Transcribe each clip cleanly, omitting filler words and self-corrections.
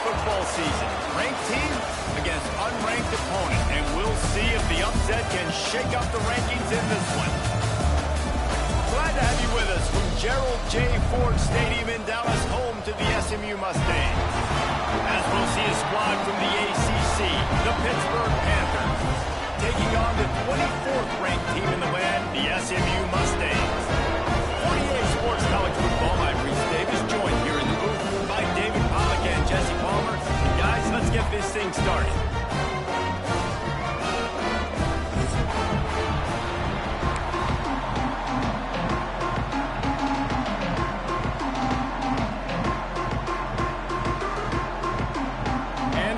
football season. Ranked team against unranked opponent. And we'll see if the upset can shake up the rankings in this one. Glad to have you with us from Gerald J. Ford Stadium in Dallas, home to the SMU Mustangs. As we'll see a squad from the ACC, the Pittsburgh Panthers, taking on the 24th ranked team in the land, the SMU Mustangs. 48 Sports College Football, I'm Reese Davis, joined here in the booth by David Pollack and Jesse Palmer. Guys, let's get this thing started.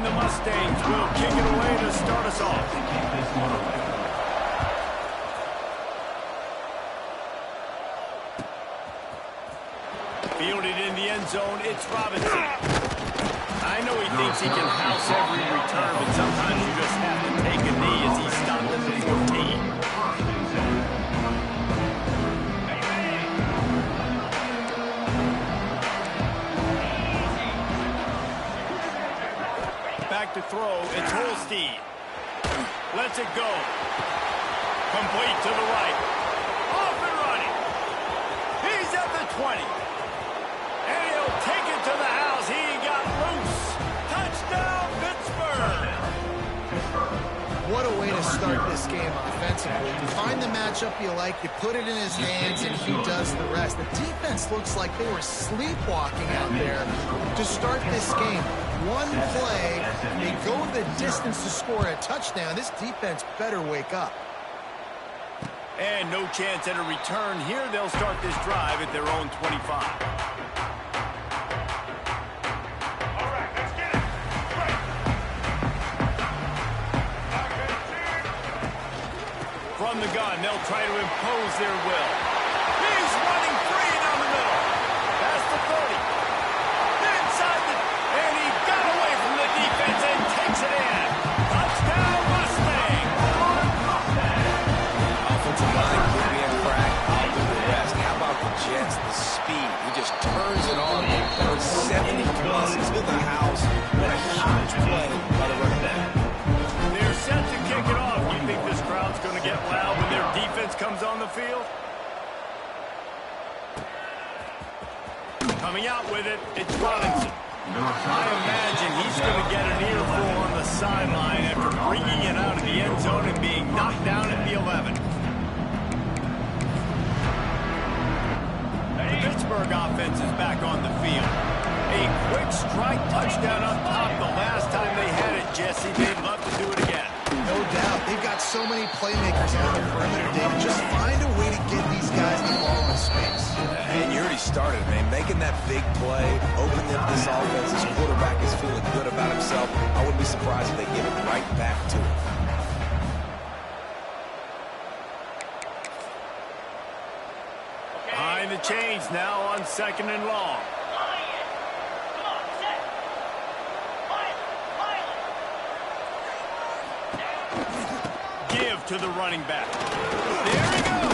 Mustangs will kick it away to start us off. Fielded in the end zone, it's Robinson. I know he thinks he can house every return, but sometimes you just have to take a knee as he stopped at the 14. Back to throw, it's Holstein. Lets it go. Complete to the right. Off and running. He's at the 20. And he'll take it to the house. He got loose. Touchdown, Pittsburgh. What a way to start this game offensively. You find the matchup you like, you put it in his hands, and he does the rest. The defense looks like they were sleepwalking out there to start this game. One play, they go the distance to score a touchdown. This defense better wake up. And no chance at a return here. They'll start this drive at their own 25. From the gun, they'll try to impose their will. He's running free down the middle. Past the 30. Inside the... And he got away from the defense and takes it in. Touchdown, Mustang. Offensive line could be a crack. I'll do the rest. How about the Jets? The speed. He just turns it on. Goes 70 plus to the house. What a huge play by the running back. They're set to kick it off. You think this crowd's going to get loud when their defense comes on the field? Coming out with it, it's Robinson. I imagine he's going to get an earful on the sideline after bringing it out of the end zone and being knocked down at the 11. The Pittsburgh offense is back on the field. A quick strike touchdown up top the last time they had it, Jesse. They'd love to do it again. No doubt. They've got so many playmakers on the perimeter, David. Just find a way to get these guys the ball in space. And you already started, man. Making that big play, opening up this offense. This quarterback is feeling good about himself. I wouldn't be surprised if they give it right back to him. Behind the chains now on 2nd and long. Give to the running back. There he goes.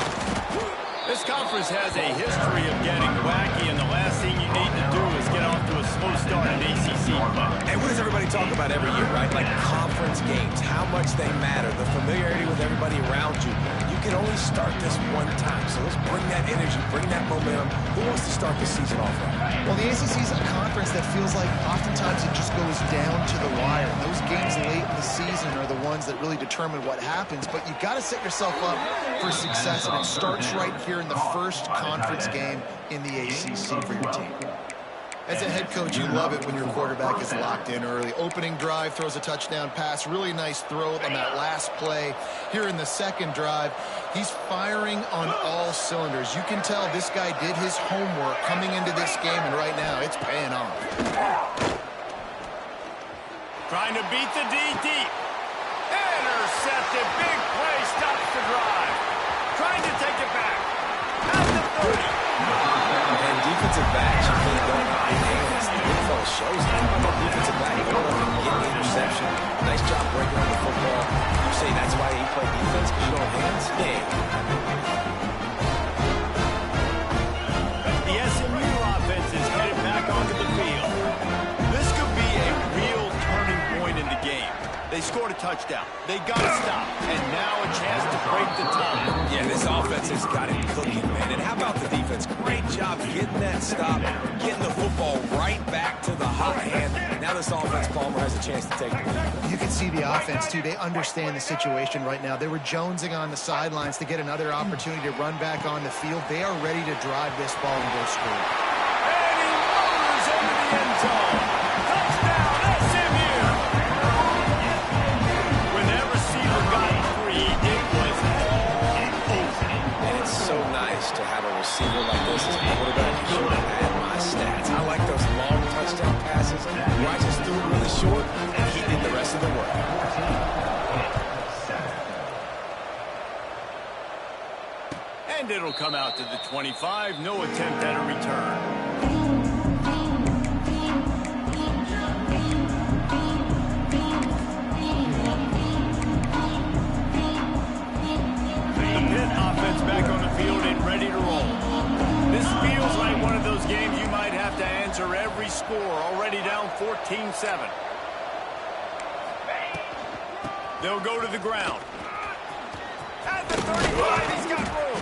This conference has a history of getting wacky, and the last thing you need to do is get off to a slow start in ACC play. And what does everybody talk about every year, right? Like conference games, how much they matter, the familiarity with everybody around you. You can only start this one time, so let's bring that energy, bring that momentum. Who wants to start the season off right? Well, the ACC is a conference that feels like oftentimes it just goes down to the wire. Those games late in the season are the ones that really determine what happens, but you've got to set yourself up for success, and it starts right here in the first conference game in the ACC for your team. As a head coach, you love it when your quarterback is locked in early. Opening drive, throws a touchdown pass. Really nice throw on that last play. Here in the second drive, he's firing on all cylinders. You can tell this guy did his homework coming into this game, and right now it's paying off. Trying to beat the D deep. Intercepted. Big play stops the drive. Trying to take it back. At the 30. And defensive backs, you think don't mind hands. The big fella shows that. That defensive back, he went up and get the interception. Nice job breaking on the football. You say that's why he played defense, because you don't have hands? Yeah. The SMU offense is headed back onto the field. This could be a touchdown. They got to stop. And now a chance to break the tie. Yeah, this offense has got it cooking, man. And how about the defense? Great job getting that stop, getting the football right back to the hot hand. Now this offense, Palmer, has a chance to take the lead. You can see the offense, too. They understand the situation right now. They were jonesing on the sidelines to get another opportunity to run back on the field. They are ready to drive this ball and go score. And he rolls into the end zone. Touchdown, SMU! When that receiver got free, it was all over. And it's so nice to have a receiver like this as a quarterback. You should have had my stats. I like those long touchdown passes where I just threw it really short, and he did the rest of the work. And it'll come out to the 25. No attempt at a return. Back on the field and ready to roll. This feels like one of those games you might have to answer every score. Already down 14-7. They'll go to the ground. At the 35, he's got room.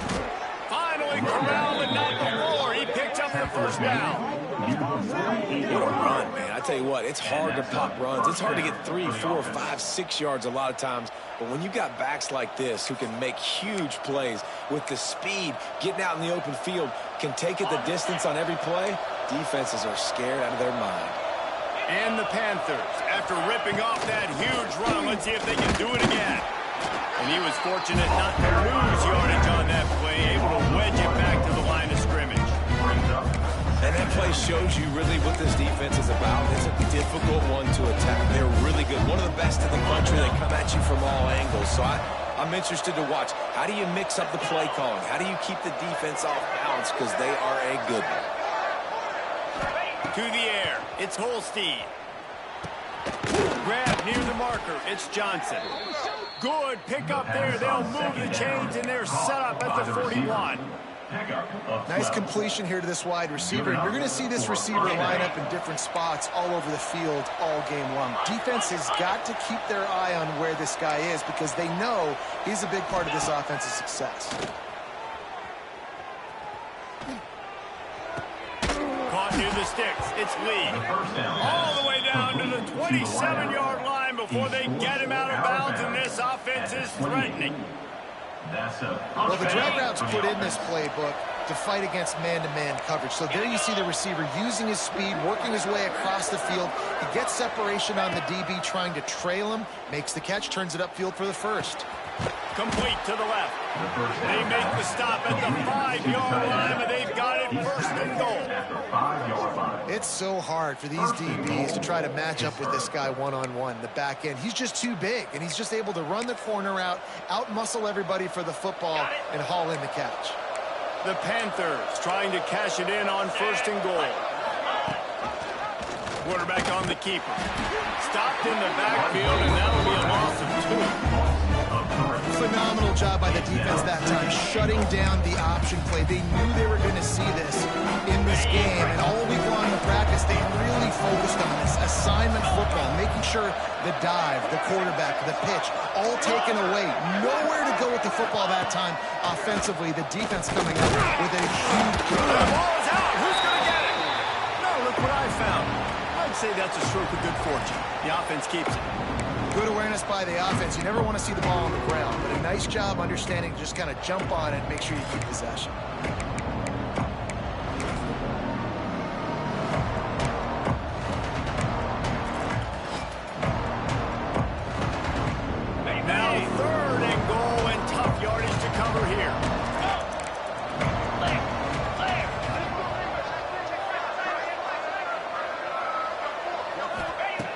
Finally corralled, but not before. He picked up the first down. What a run, man. I tell you what, it's hard to pop runs. It's hard to get 3, 4, 5, 6 yards a lot of times. But when you got backs like this who can make huge plays with the speed, getting out in the open field, can take it the distance on every play, defenses are scared out of their mind. And the Panthers, after ripping off that huge run, let's see if they can do it again. And he was fortunate not to lose yardage on that play, able to wedge it back to the line of scrimmage. And that play shows you really what this defense is about. It's a difficult one to attack. They're really good. One of the best in the country. They come at you from all angles. So I'm interested to watch. How do you mix up the play calling? How do you keep the defense off balance? Because they are a good one. To the air. It's Holstein. Grab near the marker. It's Johnson. Good pick up there. They'll move the chains, and they're set up at the 41. Nice completion here to this wide receiver. You're going to see this receiver line up in different spots all over the field all game long. Defense has got to keep their eye on where this guy is because they know he's a big part of this offense's success. Caught near the sticks. It's Lee. All the way down to the 27-yard line before they get him out of bounds, and this offense is threatening. Well, the drag routes put in this playbook to fight against man-to-man coverage. So there you see the receiver using his speed, working his way across the field. He gets separation on the DB trying to trail him, makes the catch, turns it upfield for the first. Complete to the left. They make the stop at the 5-yard line, but they've got it first and goal. It's so hard for these DBs to try to match up with this guy one-on-one, the back end. He's just too big, and he's just able to run the corner out-muscle everybody for the football, and haul in the catch. The Panthers trying to cash it in on first and goal. Quarterback on the keeper. Stopped in the backfield, and that'll be a loss of 2. Phenomenal job by the defense that time, shutting down the option play. They knew they were going to see this in this game, and all week long in practice, they really focused on this assignment football, making sure the dive, the quarterback, the pitch, all taken away. Nowhere to go with the football that time offensively. The defense coming up with a huge The ball is out. Who's going to get it? No, look what I found. I'd say that's a stroke of good fortune. The offense keeps it. Good awareness by the offense. You never want to see the ball on the ground, but a nice job understanding to just kind of jump on it and make sure you keep possession. Now 3rd and goal, and tough yardage to cover here.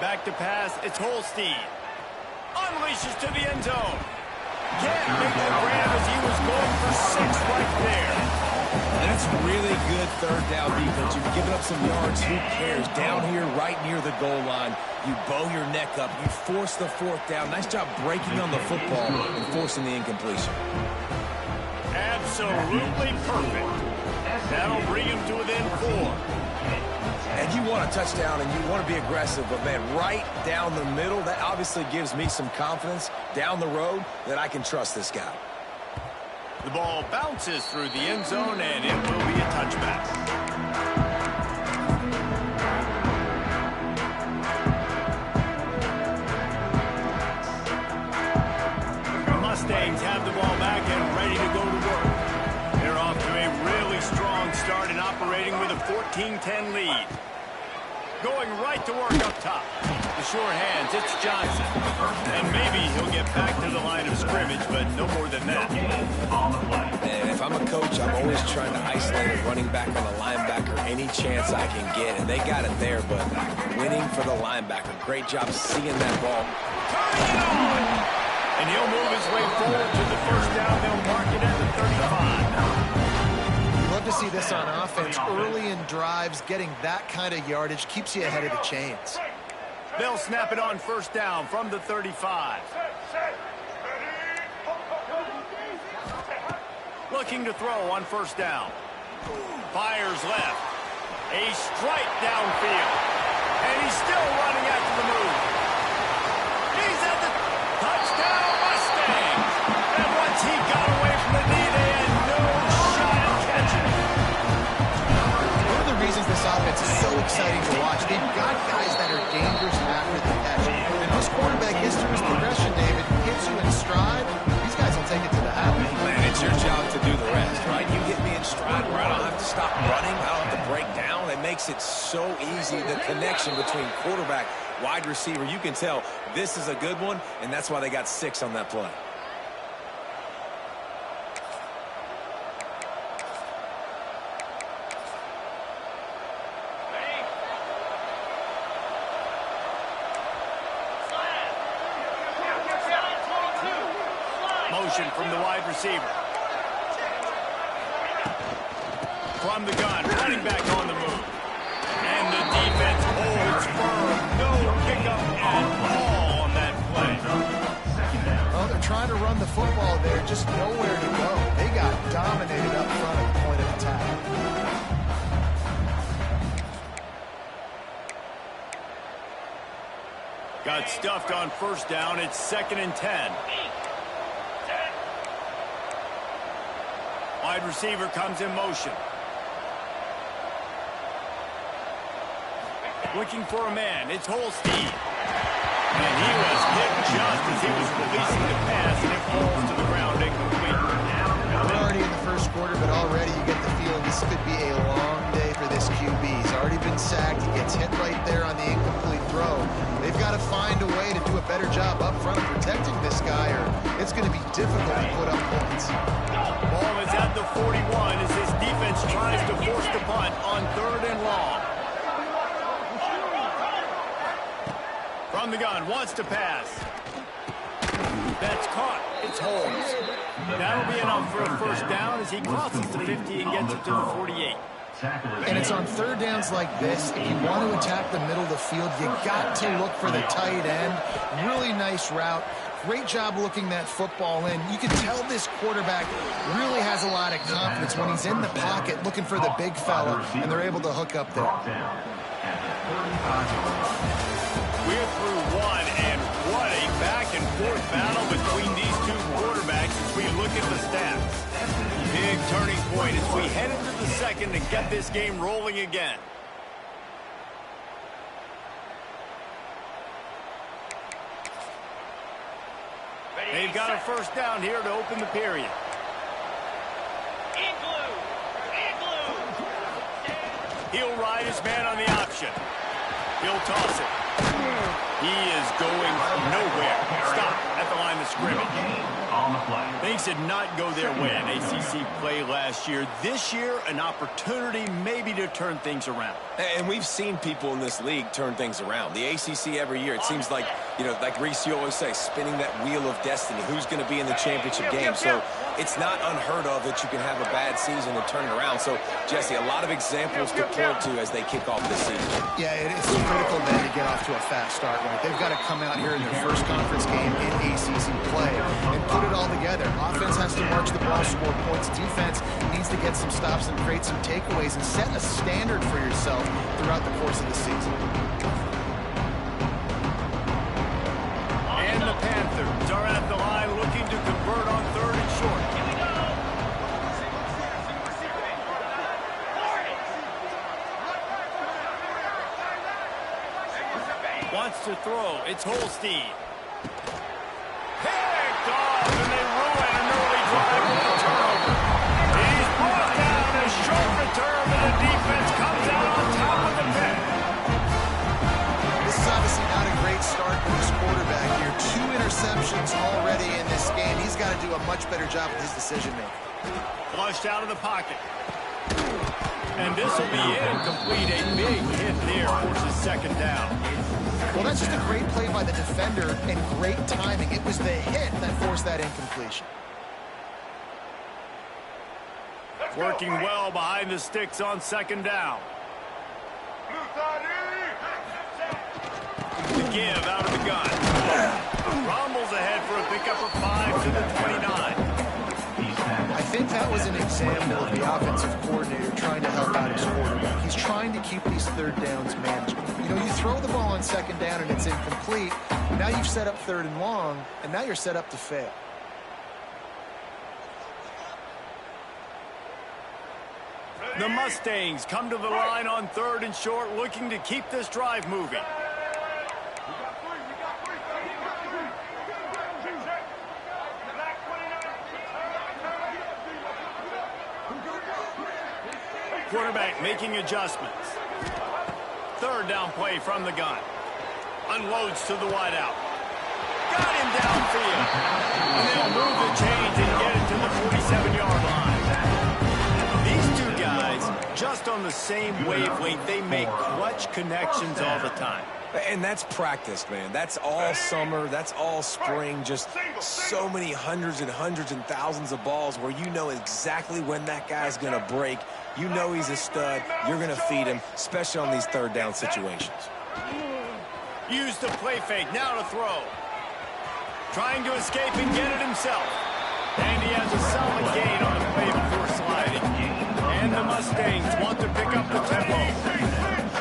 Back to pass. It's Holstein. Unleashes to the end zone. Can't make the grab as he was going for 6 right there. That's really good 3rd down defense. You've given up some yards. Who cares? Down here right near the goal line, you bow your neck up. You force the 4th down. Nice job breaking on the football and forcing the incompletion. Absolutely perfect. That'll bring him to within 4. And you want want a touchdown and you want to be aggressive, but, man, right down the middle, that obviously gives me some confidence down the road that I can trust this guy. The ball bounces through the end zone, and it will be a touchback. Mustangs have the ball back and ready to go to work. They're off to a really strong start and operating with a 14-10 lead. Going right to work up top. The sure hands, it's Johnson. And maybe he'll get back to the line of scrimmage, but no more than that. And if I'm a coach, I'm always trying to isolate a running back on a linebacker any chance I can get. And they got it there, but winning for the linebacker. Great job seeing that ball. Turning it on! And he'll move his way forward to the first down. They'll mark it at the 35. You love to see this on offense. Early in drives, getting that kind of yardage keeps you ahead of the chains. They'll snap it on first down from the 35. Looking to throw on first down. Fires left. A strike downfield. And he's still running after the move. He's at the touchdown Mustangs. And once he got away from the knee, they had no shot at catching it. One of the reasons this offense is so exciting to watch, they've got guys that are dangerous after the catch. And this quarterback history's progression, David, hits you in stride. These guys will take it to the house. Man, it's your job to do the rest, right? You get me in stride where I don't have to stop running. I don't have to break down. It makes it so easy, the connection between quarterback, wide receiver. You can tell this is a good one, and that's why they got 6 on that play. Motion from the wide receiver. From the gun, running back on the move. And the defense holds firm. No pickup at all on that play. Well, they're trying to run the football there, just nowhere to go. They got dominated up front at the point of attack. Got stuffed on first down. It's 2nd and 10. Wide receiver comes in motion. Looking for a man. It's Holstein. And he was hit just as he was releasing the pass, and it falls to the ground incomplete. We're already in the first quarter, but already you get the feeling this could be a long day for this QB. He's already been sacked. He gets hit right there on the incomplete throw. They've got to find a way to do a better job up front of protecting this guy, or it's going to be difficult to put up points. Ball is at the 41 as his defense tries to force the punt on 3rd and long. From the gun, wants to pass. That's caught. It's Holmes. That'll be enough for a first down as he crosses the 50 and gets it to the 48. And it's on 3rd downs like this. If you want to attack the middle of the field, you got to look for the tight end. Really nice route. Great job looking that football in. You can tell this quarterback really has a lot of confidence when he's in the pocket looking for the big fella, and they're able to hook up there. We're through one, and what a back-and-forth battle between these two quarterbacks as we look at the stats. Big turning point as we head into the 2nd to get this game rolling again. They've got a first down here to open the period. He'll ride his man on the option. He'll toss it. He is going nowhere. Stop at the line of scrimmage. Things did not go their way in ACC play last year. This year, an opportunity maybe to turn things around. And we've seen people in this league turn things around. The ACC every year, it seems like, you know, like Reese, you always say, spinning that wheel of destiny. Who's going to be in the championship game? So it's not unheard of that you can have a bad season and turn it around. So, Jesse, a lot of examples to point to as they kick off this season. Yeah, it's critical then to get off to a fast start. Right? They've got to come out here in their first conference game in ACC play and put it all together. Offense has to march the ball, score points. Defense needs to get some stops and create some takeaways and set a standard for yourself the throughout the course of the season. And the Panthers are at the line looking to convert on 3rd and short. Wants to throw. It's Holstein. Picked off, and they ruin an early drive with a turnover. He's brought down a short return, and the defense comes out on top of the pick. This is obviously not a great start for this quarterback here. 2 interceptions already in this game. He's got to do a much better job with his decision-making. Flushed out of the pocket. And this will be incomplete. A big hit there forces 2nd down. Well, that's just a great play by the defender and great timing. It was the hit that forced that incompletion. Working well behind the sticks on 2nd down. The give out of the gun. Rumbles ahead for a pickup of 5 to the 29. I think that was an example of the offensive coordinator trying to help out his quarterback. He's trying to keep these 3rd downs manageable. You know, you throw the ball on 2nd down and it's incomplete. Now you've set up 3rd and long, and now you're set up to fail. The Mustangs come to the line on 3rd and short, looking to keep this drive moving. Quarterback making adjustments. 3rd down play from the gun. Unloads to the wideout. Got him downfield. And they'll move the chains and get it to the 47-yard line. These two guys, just on the same wavelength, they make clutch connections all the time. And that's practice, man. That's all summer. That's all spring. Just so many hundreds and thousands of balls where you know exactly when that guy's going to break. You know he's a stud. You're going to feed him, especially on these 3rd down situations. Use the play fake. Now to throw. Trying to escape and get it himself. And he has a solid gain on the play before sliding. And the Mustangs want to pick up the tempo.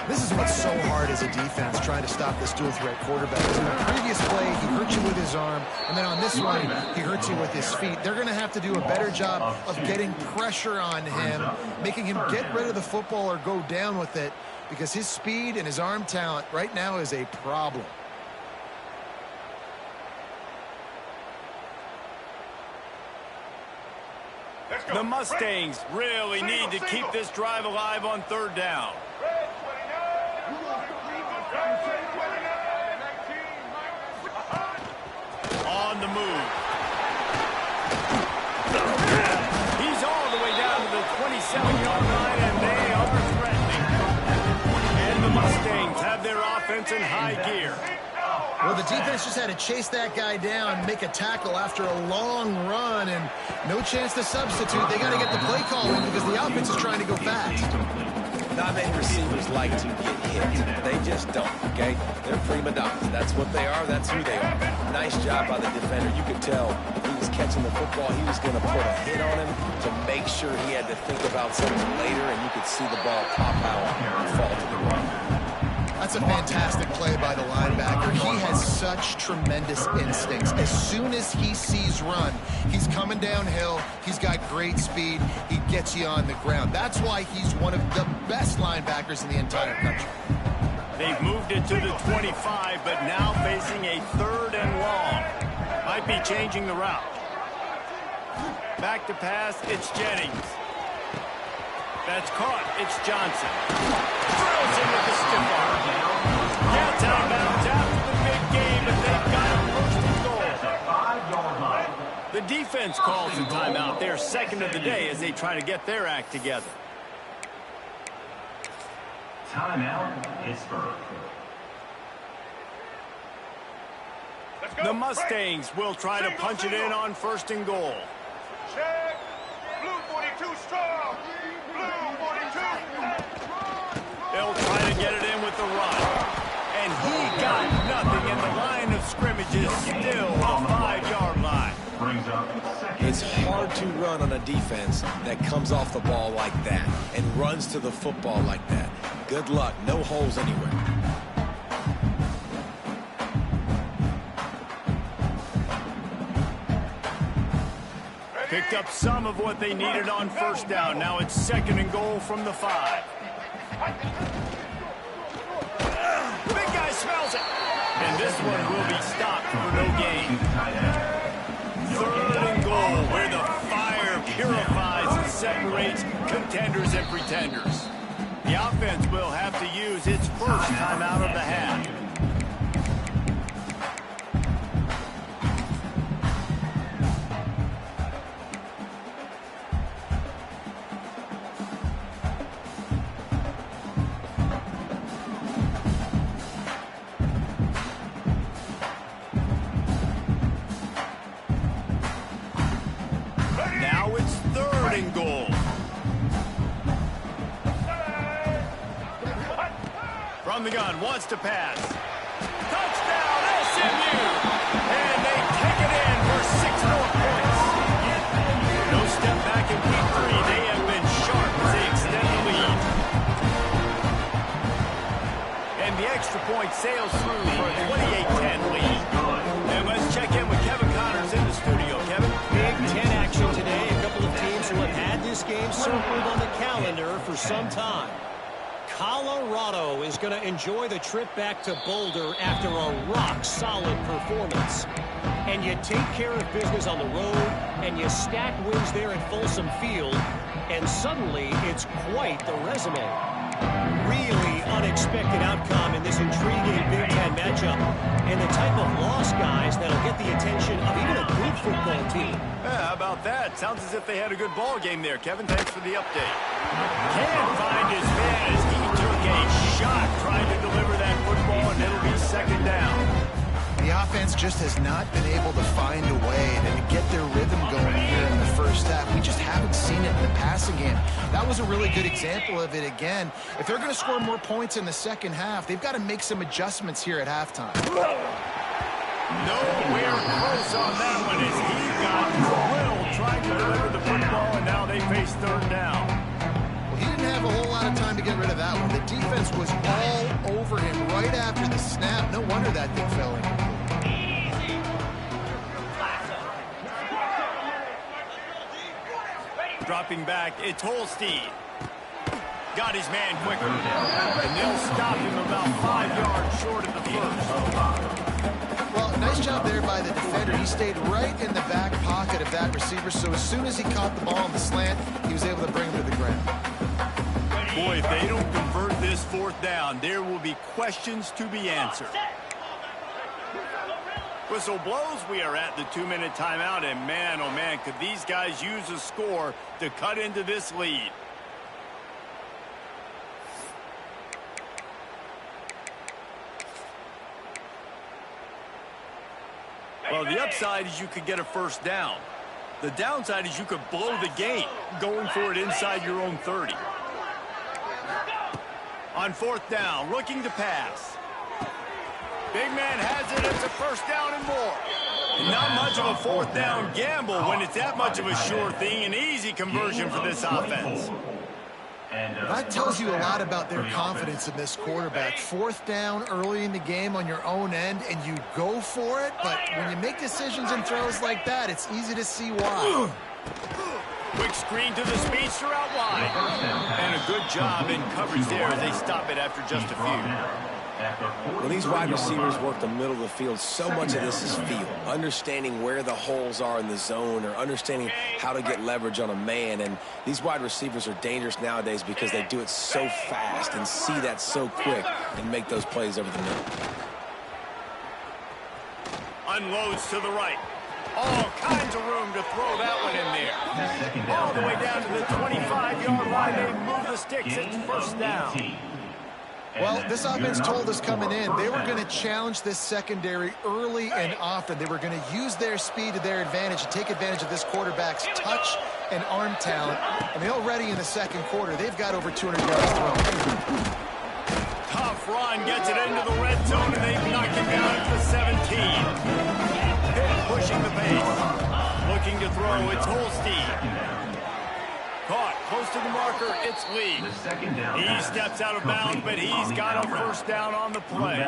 This is what's so hard as a defense, trying to stop this dual-threat quarterback. In the previous play, he hurt you with his arm, and then on this one, he hurts you with his feet. They're going to have to do a better job of getting pressure on him, making him get rid of the football or go down with it, because his speed and his arm talent right now is a problem. The Mustangs really need to keep this drive alive on 3rd down. On the move. He's all the way down to the 27-yard line, and they are threatening. And the Mustangs have their offense in high gear. Well, the defense just had to chase that guy down, make a tackle after a long run, and no chance to substitute. They got to get the play call in because the offense is trying to go fast. Not many receivers like to get hit. They just don't, okay? They're prima donnas. That's what they are. That's who they are. Nice job by the defender. You could tell if he was catching the football, he was going to put a hit on him to make sure he had to think about something later, and you could see the ball pop out and fall to the ground. That's a fantastic play by the linebacker. He has such tremendous instincts. As soon as he sees run, he's coming downhill. He's got great speed. He gets you on the ground. That's why he's one of the best linebackers in the entire country. They've moved it to the 25, but now facing a 3rd and long. Might be changing the route. Back to pass, it's Jennings. That's caught. It's Johnson. Drills in with the stiff arm. Gets out of bounds after the big game, and they've got a 1st and goal. The defense calls a timeout. Their 2nd of the day as they try to get their act together. Timeout, Pittsburgh. The Mustangs will try to punch it in on 1st and goal. Check. Blue 42 strong. Blue 42. They'll try to get it in with the run. And he got nothing, and the line of scrimmage is still a 5-yard line. It's hard to run on a defense that comes off the ball like that and runs to the football like that. Good luck. No holes anywhere. Picked up some of what they needed on first down. Now it's 2nd and goal from the 5. The big guy smells it. And this one will be stopped for no gain. 3rd and goal, where the fire purifies and separates contenders and pretenders. The offense will have to use its first timeout of the half. Now it's 3rd and goal. From the gun, wants to pass. Touchdown, SMU! And they kick it in for 6 more points. No step back in week 3. They have been sharp as they extend the lead. And the extra point sails through for a 28-10 lead. And let's check in with Kevin Connors in the studio. Kevin? Big Ten action today. A couple of teams who have had this game circled on the calendar for some time. Colorado is going to enjoy the trip back to Boulder after a rock-solid performance. And you take care of business on the road, and you stack wins there at Folsom Field, and suddenly it's quite the resume. Really unexpected outcome in this intriguing Big Ten matchup, and the type of loss, guys, that'll get the attention of even a good football team. Yeah, how about that? Sounds as if they had a good ball game there, Kevin. Thanks for the update. Can't find his man as he took a shot trying to deliver that football, and it'll be 2nd down. The offense just has not been able to find a way to get their rhythm going here in the first half. We just haven't seen it in the passing game. That was a really good example of it again. If they're going to score more points in the second half, they've got to make some adjustments here at halftime. Nowhere close on that one as he got drilled trying to deliver the football, and now they face 3rd down. Well, he didn't have a whole lot of time to get rid of that one. The defense was all over him right after the snap. No wonder that thing fell in. Dropping back, it's Holstein. Got his man quicker. And they'll stop him about 5 yards short of the first. Well, nice job there by the defender. He stayed right in the back pocket of that receiver, so as soon as he caught the ball on the slant, he was able to bring him to the ground. Boy, if they don't convert this 4th down, there will be questions to be answered. Whistle blows, we are at the 2-minute timeout, and man, oh man, could these guys use a score to cut into this lead. Well, the upside is you could get a 1st down. The downside is you could blow the game going for it inside your own 30. On 4th down, looking to pass. Big man has it. It's a 1st down and more. Not much of a 4th down gamble when it's that much of a sure thing. An easy conversion for this offense. That tells you a lot about their confidence in this quarterback. 4th down early in the game on your own end, and you go for it. But when you make decisions and throws like that, it's easy to see why. Quick screen to the speedster out wide. And a good job in coverage there as they stop it after just a few. When these wide receivers work the middle of the field, so much of this is feel. Understanding where the holes are in the zone or understanding how to get leverage on a man. And these wide receivers are dangerous nowadays because they do it so fast and see that so quick and make those plays over the middle. Unloads to the right. All kinds of room to throw that one in there. All the way down to the 25-yard line. They move the sticks. It's 1st down. Well, this offense told us coming in they were going to challenge this secondary early and often. They were going to use their speed to their advantage and take advantage of this quarterback's touch and arm talent. And already in the 2nd quarter, they've got over 200 yards thrown. Tough run gets it into the red zone, and they've knocked it down to the 17. Pitt pushing the pace. Looking to throw, it's Holstein. Caught close to the marker. It's Lee. The second down He pass. steps out of bounds, but he's got a first down on the play.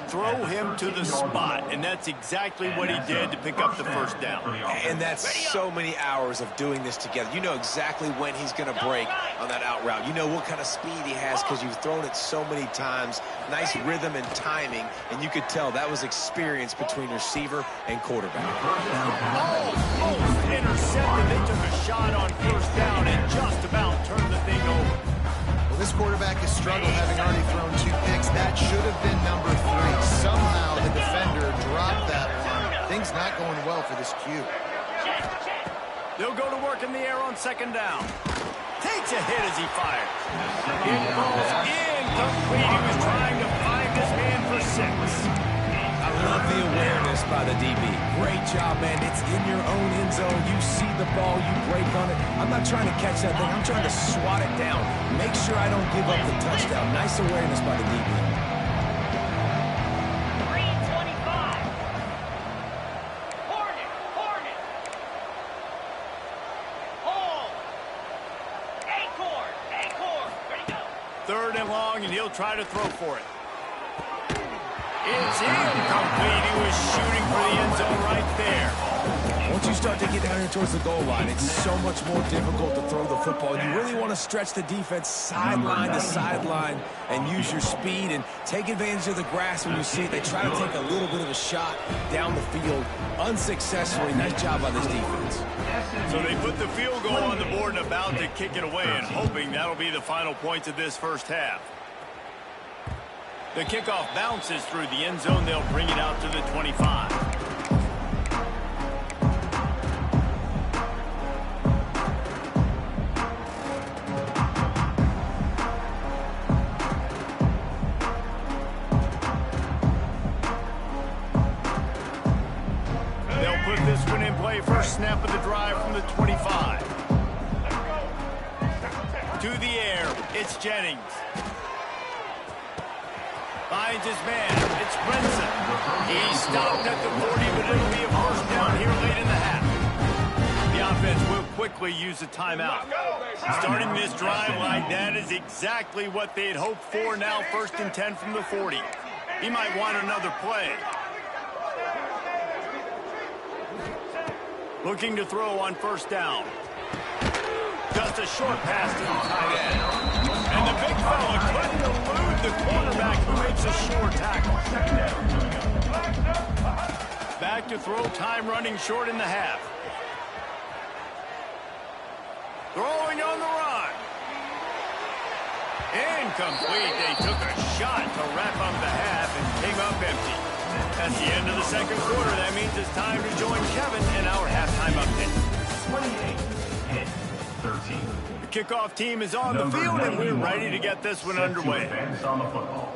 Throw him to the spot, and that's exactly what he did to pick up the first down. And that's so many hours of doing this together. You know exactly when he's going to break on that out route. You know what kind of speed he has because you've thrown it so many times. Nice rhythm and timing, and you could tell that was experience between receiver and quarterback. Almost intercepted. They took a shot on first down and just about turned the thing over. Well, this quarterback has struggled, having already thrown 2 picks. That should have been number 3. Somehow the defender dropped that one. Things not going well for this Q. They'll go to work in the air on second down. Takes a hit as he fires. It falls incomplete. He was trying to find his man for 6. I love the awareness by the DB. Great job, man. It's in your own end zone. You see the ball, you break on it. I'm not trying to catch that thing. I'm trying to swat it down. Make sure I don't give up the touchdown. Nice awareness by the DB. 325. Hornet. Hold. Acorn. Ready, go. Third and long, and he'll try to throw for it. It's incomplete. He was shooting for the end zone right there. Once you start to get down here towards the goal line, it's so much more difficult to throw the football. You really want to stretch the defense sideline to sideline and use your speed and take advantage of the grass when you see it. They try to take a little bit of a shot down the field unsuccessfully. Nice job by this defense. So they put the field goal on the board and about to kick it away, and hoping that'll be the final points of this first half. The kickoff bounces through the end zone. They'll bring it out to the 25. They'll put this one in play. First snap of the drive from the 25. To the air, it's Jennings. Finds his man. It's Brinson. He stopped at the 40, but it'll be a first down here late in the half. The offense will quickly use a timeout. Starting this drive like that is exactly what they'd hoped for. Now 1st and 10 from the 40. He might want another play. Looking to throw on first down. Just a short pass to the tight end. And the big fella couldn't elude the quarterback who makes a sure tackle. Back to throw, time running short in the half. Throwing on the run. Incomplete. They took a shot to wrap up the half and came up empty. That's the end of the second quarter. That means it's time to join Kevin in our halftime update. 28-13. The kickoff team is on the field, and we're ready to get this one underway. On the football.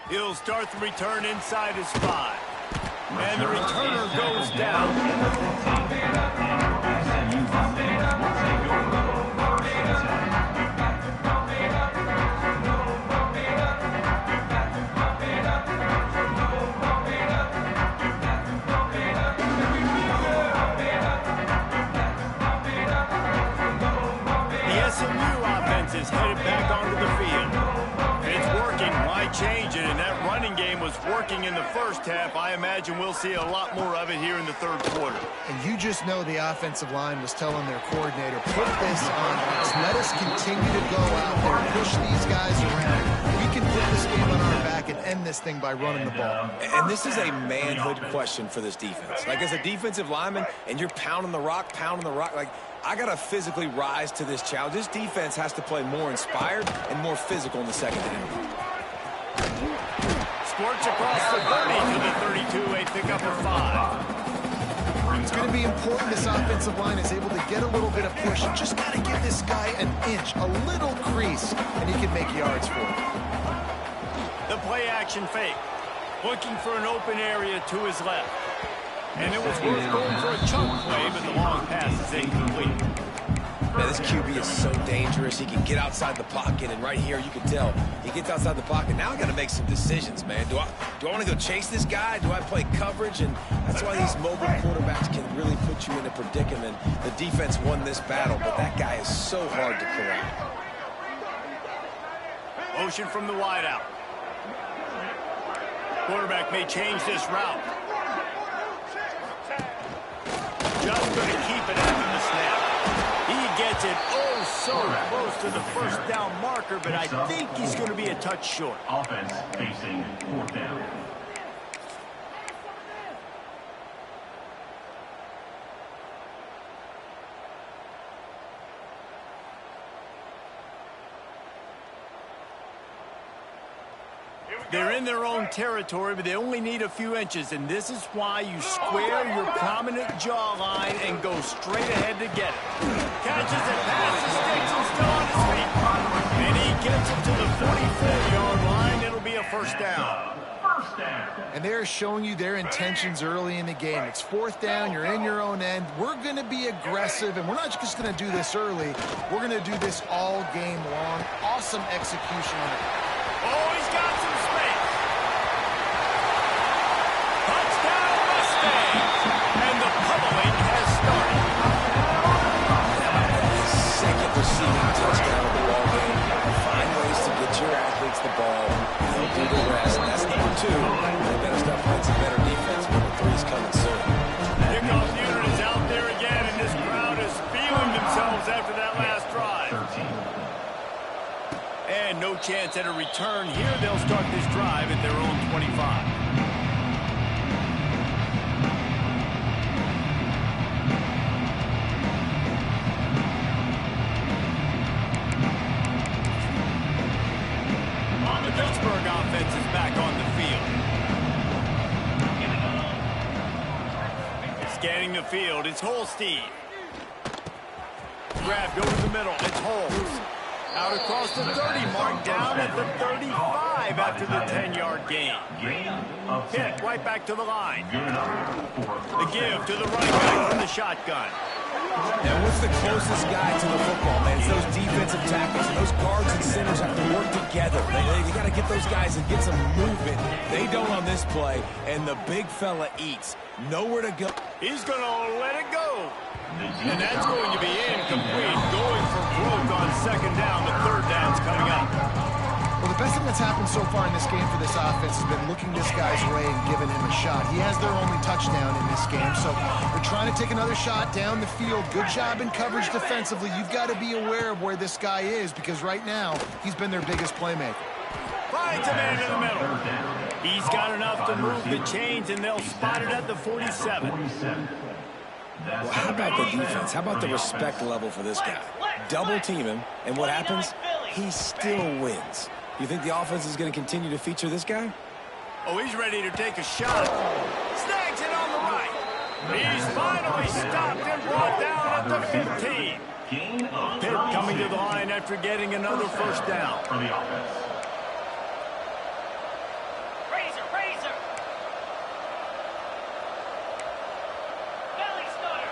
He'll start the return inside his 5. And the returner goes down. Is headed back onto the field. It's working. Why change it? And that running game was working in the first half. I imagine we'll see a lot more of it here in the third quarter. And you just know the offensive line was telling their coordinator, put this on us. Let us continue to go out there, push these guys around. We can put this game on our back and end this thing by running the ball. And this is a manhood question for this defense. Like, as a defensive lineman, and you're pounding the rock, like, I got to physically rise to this challenge. This defense has to play more inspired and more physical in the second half. Squirts across the 30 to the 32, a pickup of 5. It's going to be important this offensive line is able to get a little bit of push. You just got to give this guy an inch, a little crease, and he can make yards for it. The play action fake. Looking for an open area to his left. And it was worth going for a chunk play, but the long pass is incomplete. Man, this QB is so dangerous. He can get outside the pocket, and right here you can tell he gets outside the pocket. Now I got to make some decisions, man. Do I want to go chase this guy? Do I play coverage? And that's why these mobile quarterbacks can really put you in a predicament. The defense won this battle, but that guy is so hard to corral. Motion from the wideout. Quarterback may change this route. Just going to keep it after the snap. He gets it so close to the first down marker, but I think he's going to be a touch short. Offense facing 4th down. They're in their own territory, but they only need a few inches, and this is why you square your prominent jawline and go straight ahead to get it. Catches it, passes, sticks, and still on his feet. And he gets it to the 44-yard line. It'll be a first down. And they're showing you their intentions early in the game. It's 4th down. You're in your own end. We're going to be aggressive, and we're not just going to do this early. We're going to do this all game long. Awesome execution on it. Oh, he's got some space. Touchdown, Mustangs. And the pummeling has started. Second receiving touchdown of the ball game. Find ways to get your athletes the ball. They'll do the rest. That's number 2. They better start playing some better defense. Number 3's coming soon. Kickoff unit is out there again, and this crowd is feeling themselves after that last drive. 13. And no chance at a return here. They'll start this drive at their own 25. The Pittsburgh offense is back on the field. Scanning the field, it's Holstein. Grab, go to the middle, it's Holmes. Out across the 30 mark, down at the 35 after the 10-yard gain. Hit right back to the line. The give to the running back from the shotgun. And what's the closest guy to the football, man? It's those defensive tackles. And those guards and centers have to work together. They got to get those guys and get some movement. They don't on this play, and the big fella eats. Nowhere to go. He's going to let it go. And that's going to be incomplete. Going for broke on second down. The third down's coming up. Well, the best thing that's happened so far in this game for this offense has been looking this guy's way and giving him a shot. He has their only touchdown in this game, so they're trying to take another shot down the field. Good job in coverage defensively. You've got to be aware of where this guy is because right now he's been their biggest playmaker. Finds a man in the middle. He's got enough to move the chains, and they'll spot it at the 47. Well, how about the defense? How about the respect level for this guy? Double team him, and what happens? He still wins. You think the offense is going to continue to feature this guy? Oh, he's ready to take a shot. Snags it on the right. He's finally stopped and brought down at the 15. Pitt coming to the line after getting another first down. For the offense. Razor. Belly starter.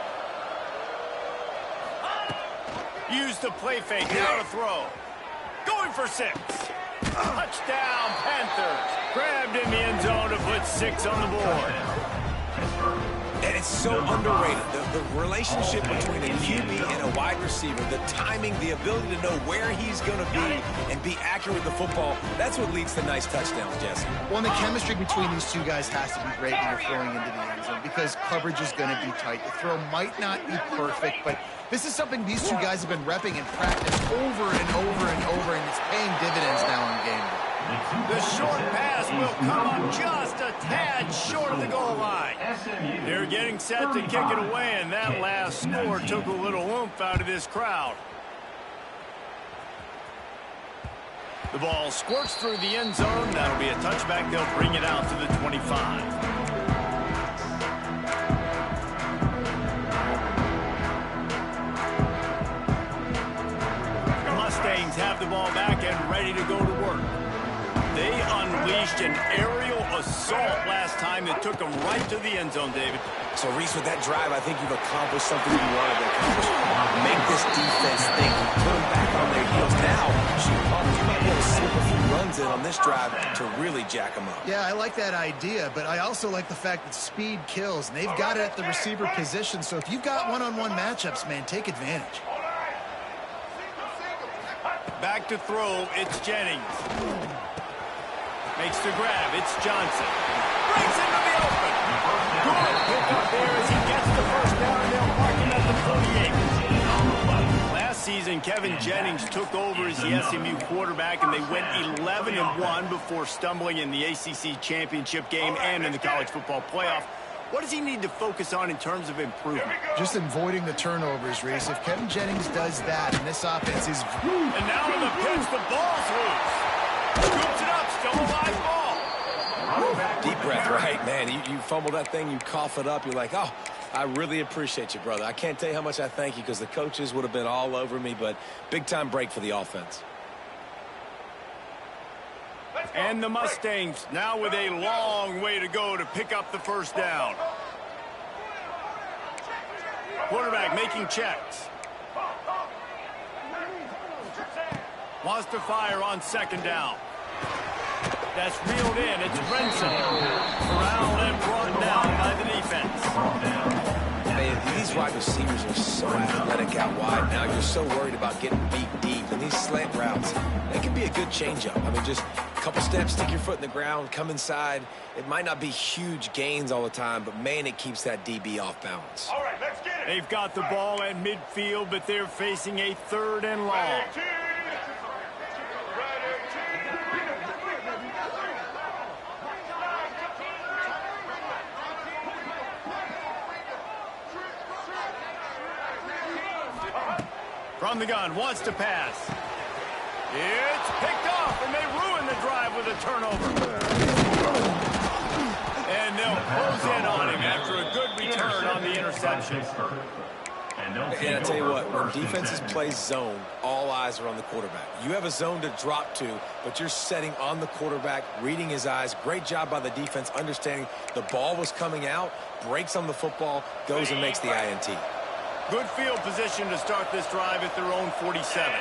Use the play fake, now to throw. Going for 6. Touchdown, Panthers. Grabbed in the end zone to put 6 on the board. And it's so underrated. The relationship between a QB and a wide receiver, the timing, the ability to know where he's going to be and be accurate with the football, that's what leads to nice touchdowns, Jesse. Well, and the chemistry between these two guys has to be great when you're throwing into the end zone because coverage is going to be tight. The throw might not be perfect, but this is something these two guys have been repping in practice over and over and over, and it's paying dividends now in game day. The short pass will come up just a tad short of the goal line. They're getting set to kick it away, and that last score took a little oomph out of this crowd. The ball squirts through the end zone. That'll be a touchback. They'll bring it out to the 25. Mustangs have the ball back and ready to go to work. They unleashed an aerial assault last time that took them right to the end zone, David. So, Reese, with that drive, I think you've accomplished something you wanted to accomplish. Make this defense think. Put them back on their heels. Now, shoot, you might be able to slip a few runs in on this drive to really jack them up. Yeah, I like that idea, but I also like the fact that speed kills, and they've got it at the receiver position. So if you've got one-on-one matchups, man, take advantage. Back to throw, it's Jennings. Makes the grab, it's Johnson. Breaks into the open. Good pick up there as he gets the first down, and they'll mark him at the 48. Last season, Kevin Jennings took over as the SMU quarterback, and they went 11-1 before stumbling in the ACC championship game and in the college football playoff. What does he need to focus on in terms of improvement? Just avoiding the turnovers, Reese. If Kevin Jennings does that, and this offense is... And now in the pitch, the ball's loose. Scoops it up, still a live ball. Deep breath, right? Man, you fumble that thing, you cough it up, you're like, oh, I really appreciate you, brother. I can't tell you how much I thank you because the coaches would have been all over me, but big-time break for the offense. And the Mustangs now with a long way to go to pick up the first down. Quarterback making checks. Wants to fire on second down. That's reeled in. It's Brinson. Corralled and brought down by the defense. Man, these wide receivers are so athletic out wide now. You're so worried about getting beat deep. And these slant routes, they can be a good changeup. I mean, just a couple steps, stick your foot in the ground, come inside. It might not be huge gains all the time, but, man, it keeps that DB off balance. All right, let's get it. They've got the ball at midfield, but they're facing a 3rd and long. From the gun, wants to pass. It's picked off, and they ruin the drive with a turnover. And they'll close in on him after a good return on the interception. And I tell you what, when defenses play zone, all eyes are on the quarterback. You have a zone to drop to, but you're setting on the quarterback, reading his eyes. Great job by the defense, understanding the ball was coming out, breaks on the football, goes and makes the INT. Good field position to start this drive at their own 47.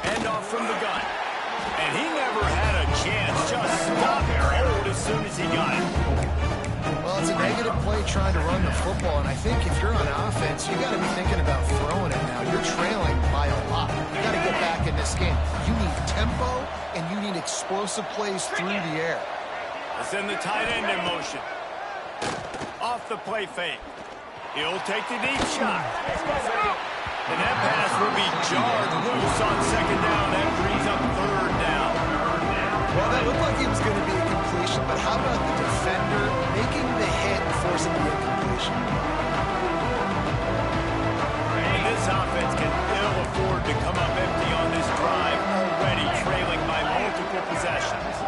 Hand off from the gun. And he never had a chance. Just stopped cold as soon as he got it. Well, it's a negative play trying to run the football, and I think if you're on offense, you got to be thinking about throwing it now. You're trailing by a lot. You got to get back in this game. You need tempo, and you need explosive plays through the air. It's in the tight end in motion. Off the play fake. He'll take the deep shot. And that pass will be jarred loose on second down. That brings up 3rd down. Well, that looked like it was going to be a completion, but how about the defender making the hit and forcing the incompletion? And this offense can ill afford to come up empty on this drive, already trailing by multiple possessions.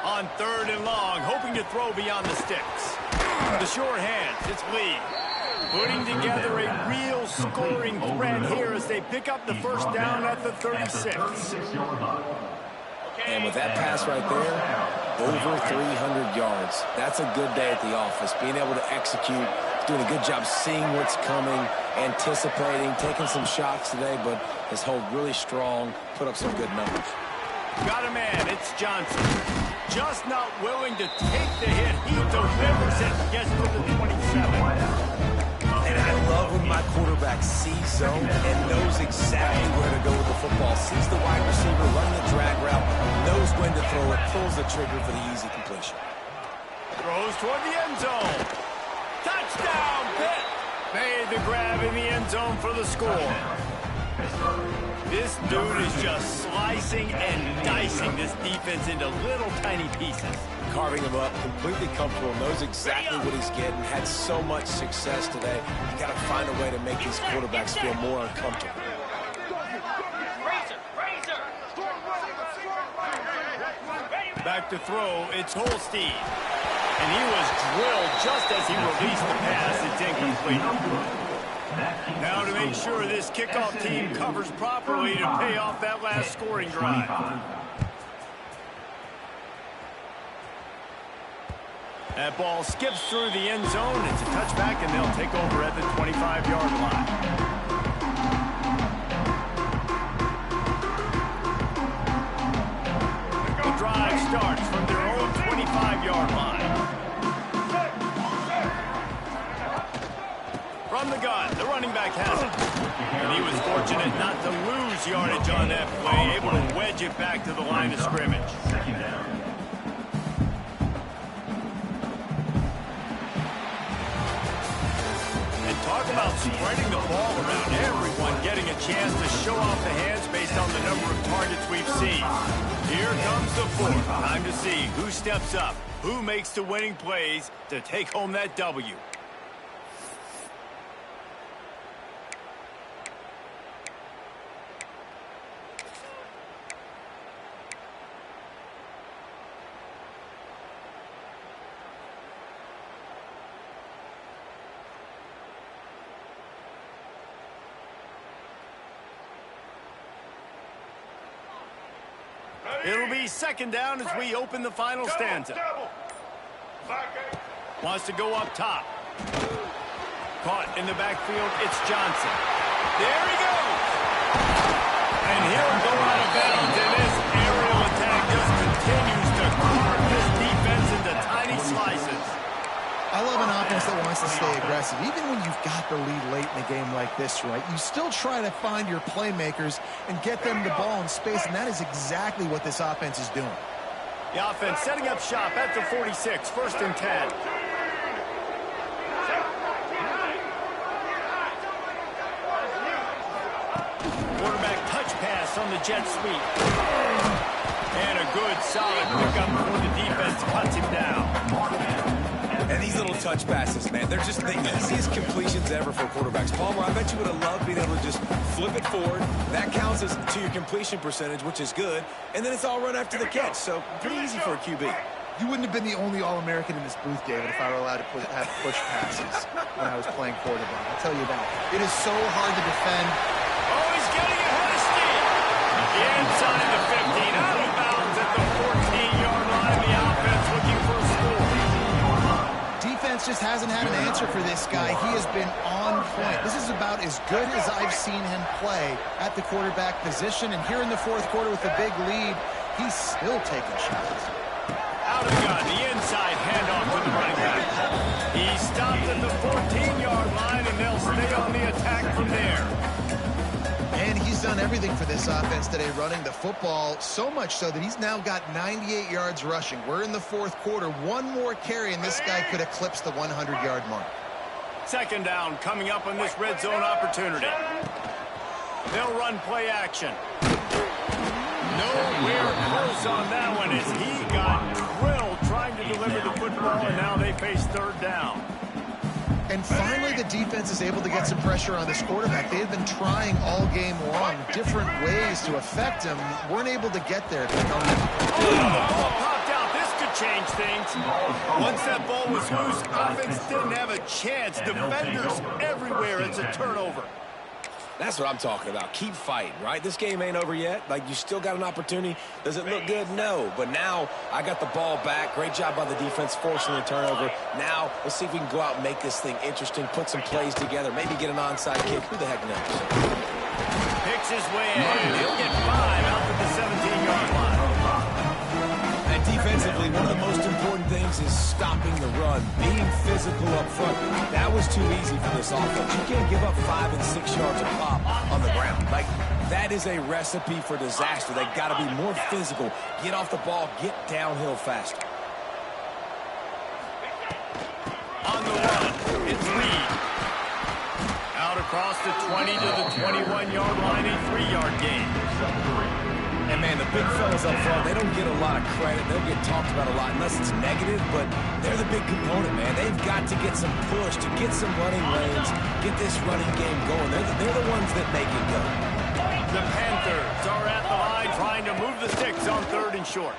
On 3rd and long, hoping to throw beyond the sticks. The short hands, it's Lee. Putting together a real scoring threat here as they pick up the first down at the 36. And with that pass right there, over 300 yards. That's a good day at the office. Being able to execute, doing a good job seeing what's coming, anticipating, taking some shots today, but his hold really strong, put up some good numbers. Got a man, it's Johnson. Just not willing to take the hit. He delivers it, gets to the 27. And I love when my quarterback sees zone and knows exactly where to go with the football. Sees the wide receiver running the drag route, knows when to throw it, pulls the trigger for the easy completion. Throws toward the end zone. Touchdown, Pitt. Made the grab in the end zone for the score. This dude is just slicing and dicing this defense into little tiny pieces. Carving him up, completely comfortable, knows exactly what he's getting, had so much success today. You got to find a way to make these quarterbacks feel more uncomfortable. Back to throw, it's Holstein. And he was drilled just as he released the pass. It's incomplete. Now to make sure this kickoff team covers properly to pay off that last scoring drive. That ball skips through the end zone. It's a touchback, and they'll take over at the 25-yard line. The drive starts from their own 25-yard line. From the gun, the running back has it. And he was fortunate not to lose yardage on that play, able to wedge it back to the line of scrimmage. Second down. Talk about spreading the ball around, everyone getting a chance to show off the hands based on the number of targets we've seen. Here comes the fourth. Time to see who steps up, who makes the winning plays to take home that W. It'll be second down as we open the final stanza. Wants to go up top. Caught in the backfield, it's Johnson. There he goes! And he'll go out of bounds, and this aerial attack just continues to carve this defense into tiny slices. I love an offense that wants to stay aggressive. Even when you've got the lead late in a game like this, right, you still try to find your playmakers and get them the ball in space, and that is exactly what this offense is doing. The offense setting up shop at the 46, first and 10. Quarterback touch pass on the jet sweep. And a good, solid pickup before the defense cuts him down. And these little touch passes, man, they're just the easiest completions ever for quarterbacks. Palmer, I bet you would have loved being able to just flip it forward. That counts as to your completion percentage, which is good. And then it's all run after the catch, so pretty easy for a QB. You wouldn't have been the only All-American in this booth, David, if I were allowed to have push passes when I was playing quarterback. I'll tell you that. It is so hard to defend. Oh, he's getting ahead of steam. Inside the 15, out of bounds at the 14-yard line. The offense looking for a score. Defense just hasn't had an answer for this guy. He has been on point. This is about as good as I've seen him play at the quarterback position. And here in the fourth quarter with a big lead, he's still taking shots. Out of the gun, the inside handoff to the running back. He stops at the 14-yard line, and they'll stay on the attack from there. And he's done everything for this offense today, running the football, so much so that he's now got 98 yards rushing. We're in the fourth quarter. One more carry, and this guy could eclipse the 100-yard mark. Second down coming up on this red zone opportunity. They'll run play action. Nowhere close on that one as he got drilled trying to deliver the football, and now they face third down. And finally, the defense is able to get some pressure on this quarterback. They had been trying all game long different ways to affect him. Weren't able to get there. Oh, the ball popped out. This could change things. Once that ball was loose, offense didn't have a chance. Defenders everywhere. It's a turnover. That's what I'm talking about. Keep fighting, right? This game ain't over yet. Like, you still got an opportunity. Does it look good? No. But now I got the ball back. Great job by the defense forcing the turnover. Now let's see if we can go out and make this thing interesting, put some plays together, maybe get an onside kick. Who the heck knows? Picks his way ahead. He'll get 5 out to the 17-yard line. And defensively, one of the most important things is stopping the run, being physical up front. That was too easy for this offense. You can't give up 5 and 6 yards a pop on the ground. Like, that is a recipe for disaster. They got to be more physical, get off the ball, get downhill faster. On the run, it's Reed. Out across the 20 to the 21-yard line, a 3-yard gain. And, man, the big fellas up front, they don't get a lot of credit. They'll get talked about a lot unless it's negative, but they're the big component, man. They've got to get some push, to get some running lanes, get this running game going. They're the ones that make it go. The Panthers are at the line trying to move the sticks on 3rd and short.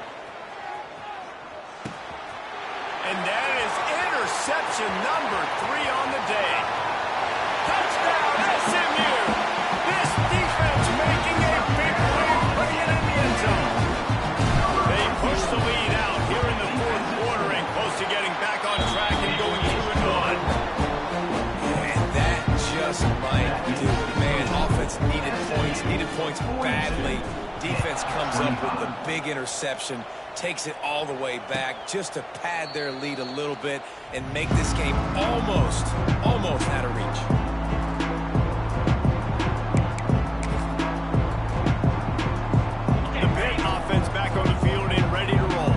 And that is interception number 3 on the day. Touchdown, SMU! This defense making a big play, putting it in the end zone. They push the lead out here in the fourth quarter and close to getting back on track and going 2-1. And that just might do it. Man, offense needed points badly. Defense comes up with the big interception, takes it all the way back just to pad their lead a little bit and make this game almost out of reach. The big offense back on the field and ready to roll.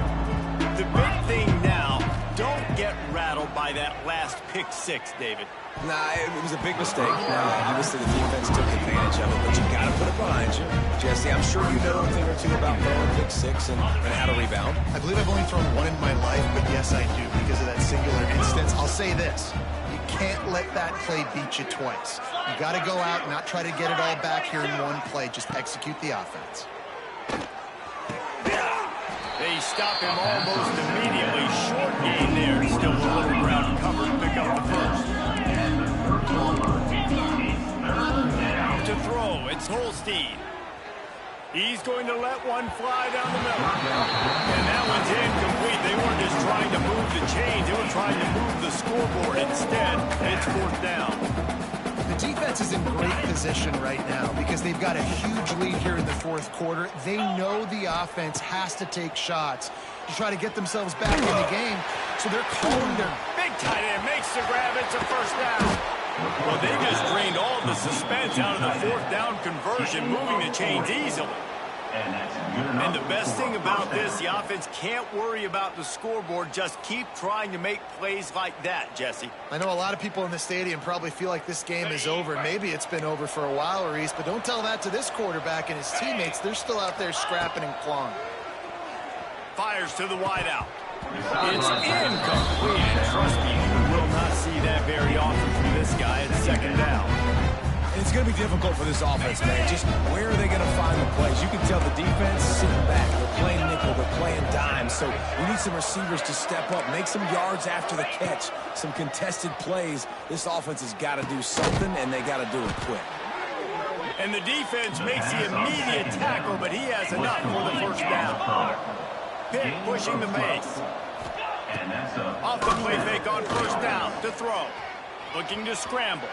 The big thing now, don't get rattled by that last pick 6, David. Nah, it was a big mistake. Obviously, the defense took advantage of it, but you got to put it behind you. Jesse, I'm sure you know a thing or two about throwing pick 6 and how to rebound. I believe I've only thrown one in my life, but yes, I do, because of that singular instance. I'll say this. You can't let that play beat you twice. You got to go out and not try to get it all back here in one play. Just execute the offense. They stop him almost immediately. Short gain there. Still a little ground covered. Pick up the first. To throw, it's Holstein. He's going to let one fly down the middle. And that one's incomplete. They weren't just trying to move the chains. They were trying to move the scoreboard. Instead, it's 4th down. The defense is in great position right now because they've got a huge lead here in the fourth quarter. They know the offense has to take shots to try to get themselves back in the game, so they're calling their... Big tight end makes the grab. It's a first down. Well, they just drained all the suspense out of the 4th down conversion, moving the chains easily. And the best thing about this, the offense can't worry about the scoreboard. Just keep trying to make plays like that, Jesse. I know a lot of people in the stadium probably feel like this game is over. Maybe it's been over for a while, Reese, but don't tell that to this quarterback and his teammates. They're still out there scrapping and clawing. Fires to the wideout. It's incomplete. And trust me, you will not see that very often from this guy at 2nd down. It's going to be difficult for this offense, man. Just where are they going to find the plays? You can tell the defense sitting back. They're playing nickel. They're playing dime. So you need some receivers to step up, make some yards after the catch, some contested plays. This offense has got to do something, and they got to do it quick. And the defense makes the immediate tackle, but he has enough for the first down. Pitt pushing the pace. Off the play fake on first down to throw. Looking to scramble.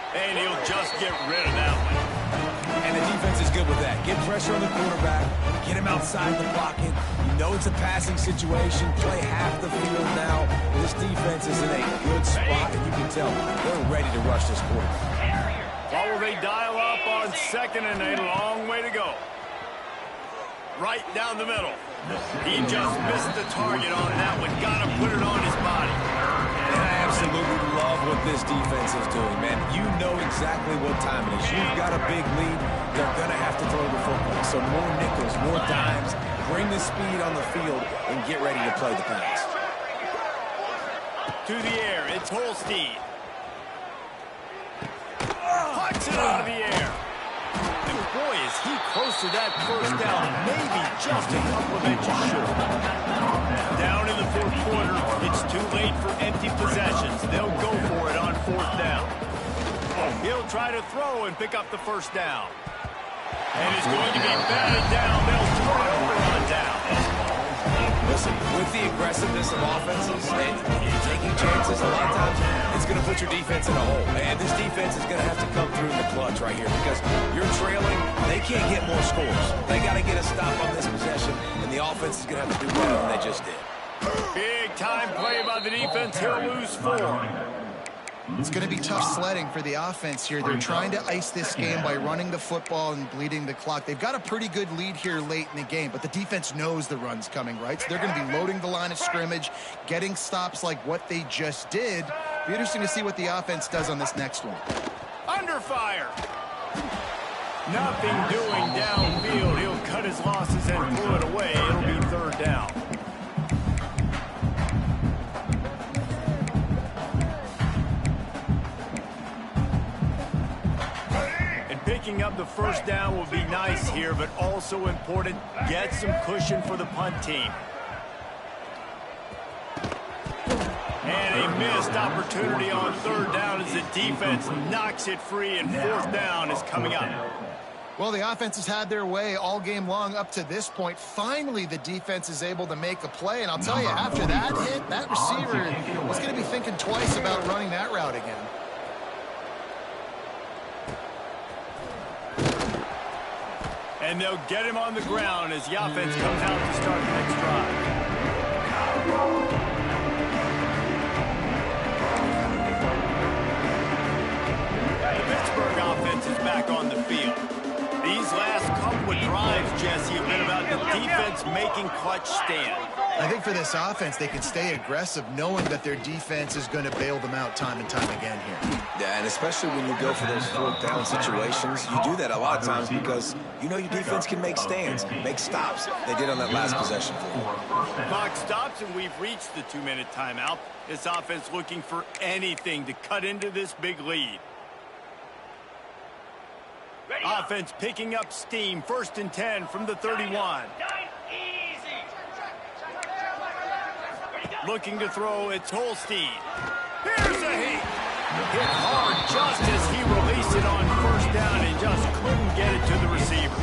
And he'll just get rid of that one. And the defense is good with that. Get pressure on the quarterback. Get him outside the pocket. You know it's a passing situation. Play half the field now. This defense is in a good spot, and you can tell they're ready to rush this quarterback. Well, they dial up on 2nd and a long way to go. Right down the middle. He just missed the target on that one. Got to put it on his body. And I absolutely love what this defense is doing, man. You know exactly what time it is. You've got a big lead. They're going to have to throw the football. So more nickels, more dimes. Bring the speed on the field and get ready to play the pass. To the air, it's Holstein. Puts it out of the air. And boy, is he close to that first down. Maybe just a couple of inches short. Down in the 4th quarter, it's too late for empty possessions. They'll go for it on 4th down. He'll try to throw and pick up the first down. And it's going to be batted down. They'll throw it over on down. Listen, with the aggressiveness of offenses and taking chances, a lot of times it's going to put your defense in a hole. And this defense is going to have to come through in the clutch right here because you're trailing. They can't get more scores. They got to get a stop on this possession, and the offense is going to have to do better than they just did. Big time play by the defense. He'll lose 4. It's going to be tough sledding for the offense here. They're trying to ice this game by running the football and bleeding the clock. They've got a pretty good lead here late in the game, but the defense knows the run's coming, right? So they're going to be loading the line of scrimmage, getting stops like what they just did. Be interesting to see what the offense does on this next one. Under fire. Nothing doing downfield. He'll cut his losses and pull it away. It'll be 3rd down. Picking up the first down will be nice here, but also important, get some cushion for the punt team. missed opportunity on third down as the defense knocks it free, and fourth down is coming up. Well, the offense has had their way all game long up to this point. Finally, the defense is able to make a play. And I'll tell you, after that hit, that receiver was going to be thinking twice about running that route again. And they'll get him on the ground as the offense comes out to start the next drive. The Pittsburgh offense is back on the field. These last couple of drives, Jesse, have been about the defense making clutch stands. I think for this offense, they can stay aggressive knowing that their defense is going to bail them out time and time again here. Yeah, and especially when you go for those fourth down situations, you do that a lot of times because you know your defense can make stands, make stops. They did on that last possession. Clock stops, and we've reached the 2-minute timeout. This offense looking for anything to cut into this big lead. Offense picking up steam. 1st and 10 from the 31. Looking to throw, it's Holstein. Here's a hit. Hit hard just as he released it on 1st down and just couldn't get it to the receiver.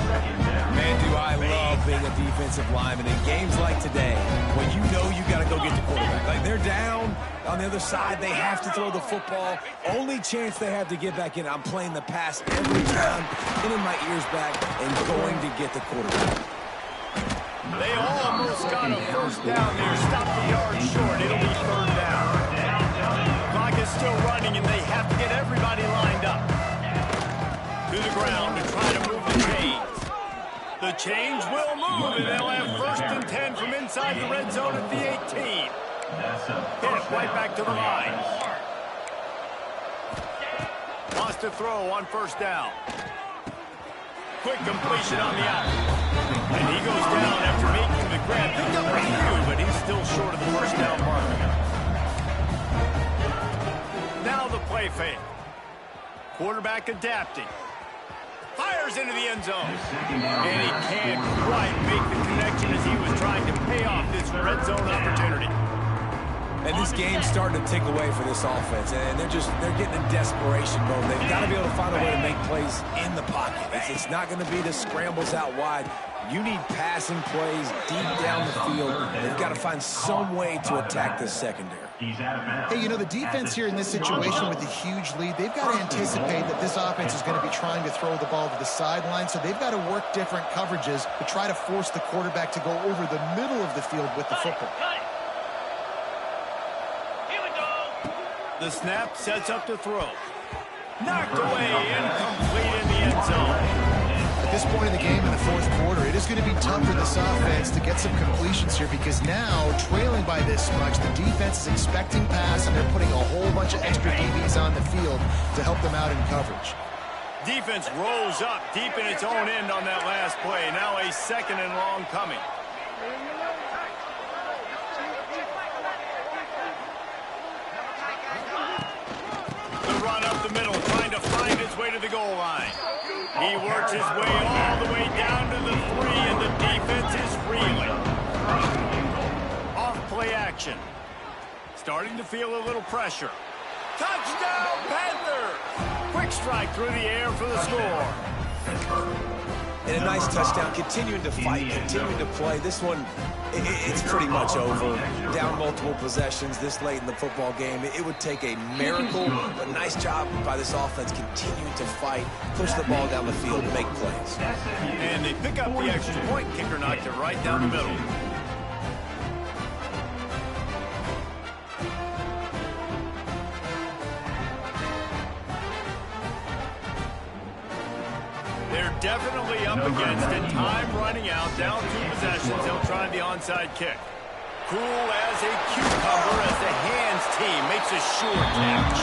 Man, do I love being a defensive lineman in games like today when you know you got to go get the quarterback. Like they're down on the other side, they have to throw the football. Only chance they have to get back in. I'm playing the pass every time, getting my ears back and going to get the quarterback. They almost got a 1st down there. Stop the yard short. It'll be 3rd down. Clock is still running, and they have to get everybody lined up. To the ground to try to move the chains. The chains will move, and they'll have 1st and 10 from inside the red zone at the 18. Hit it right back to the line. Wants to throw on 1st down. Quick completion on the out. And he goes down after making the grab. Picked up a few, but he's still short of the 1st down marker. Now the play fake. Quarterback adapting. Fires into the end zone. And he can't quite make the connection as he was trying to pay off this red zone opportunity. And this game's starting to tick away for this offense, and they're getting in desperation mode. They've got to be able to find a way to make plays in the pocket. It's not going to be the scrambles out wide. You need passing plays deep down the field. They've got to find some way to attack this secondary. Hey, you know, the defense here in this situation with a huge lead, they've got to anticipate that this offense is going to be trying to throw the ball to the sideline, so they've got to work different coverages to try to force the quarterback to go over the middle of the field with the football. The snap sets up to throw. Knocked away, incomplete in the end zone. At this point in the game in the 4th quarter, it is going to be tough for this offense to get some completions here because now, trailing by this much, the defense is expecting pass, and they're putting a whole bunch of extra DBs on the field to help them out in coverage. Defense rolls up deep in its own end on that last play. Now a 2nd and long coming. Run up the middle, trying to find his way to the goal line. He works his way all the way down to the 3, and the defense is reeling. Off play action. Starting to feel a little pressure. Touchdown, Panthers! Quick strike through the air for the score. And a nice touchdown, continuing to fight, continuing to play. This one, it's pretty much over. Down multiple possessions this late in the football game. It would take a miracle, but nice job by this offense continuing to fight, push the ball down the field, make plays. And they pick up the extra point. Kicker knocked it right down the middle. They're definitely up against it. Time running out. Down 2 possessions. They'll try the onside kick. Cool as a cucumber as the hands team makes a sure catch.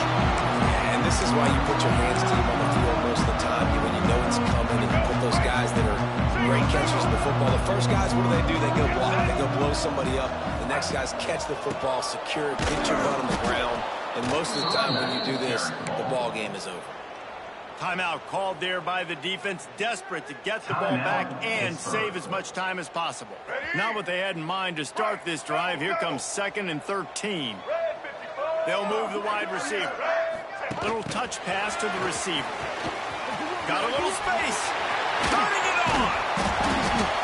And this is why you put your hands team on the field most of the time. When you know it's coming and you put those guys that are great catchers in the football. The first guys, what do? They go block. They go blow somebody up. The next guys catch the football, secure it, get your butt on the ground. And most of the time when you do this, the ball game is over. Timeout called there by the defense, desperate to get the ball back and save as much time as possible. Not what they had in mind to start this drive. Here comes 2nd and 13. They'll move the wide receiver. Little touch pass to the receiver. Got a little space. Turning it on.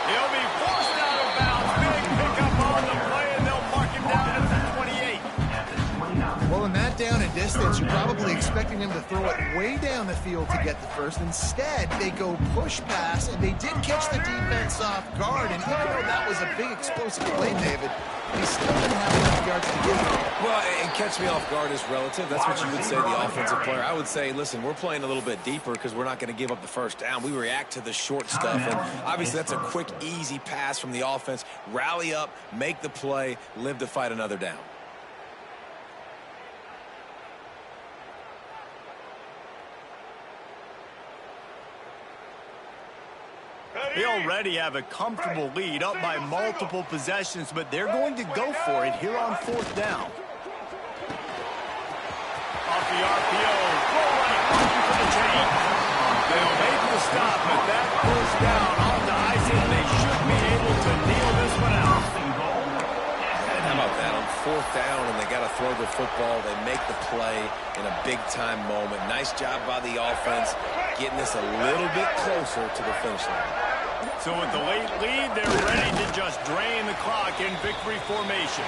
He'll be forced out of bounds. Big pickup on the play, and they'll mark him down at the 28. Well, in that down and distance, you're probably expecting him to throw it way down the field to get the first. Instead, they go push pass, and they did catch the defense off guard. And even though that was a big explosive play, David, they still didn't have enough yards to give them. Well, and catch me off guard is relative. That's what you would say, the offensive player. I would say, listen, we're playing a little bit deeper because we're not going to give up the first down. We react to the short stuff, and obviously that's a quick, easy pass from the offense. Rally up, make the play, live to fight another down. They already have a comfortable lead up by multiple possessions, but they're going to go for it here on 4th down. Off the RPO, full right, looking for the change. They'll make the stop, but that first down on the icing. They should be able to kneel this one out. And how about that? On 4th down, and they got to throw the football. They make the play in a big-time moment. Nice job by the offense, getting this a little bit closer to the finish line. So with the late lead, they're ready to just drain the clock in victory formation.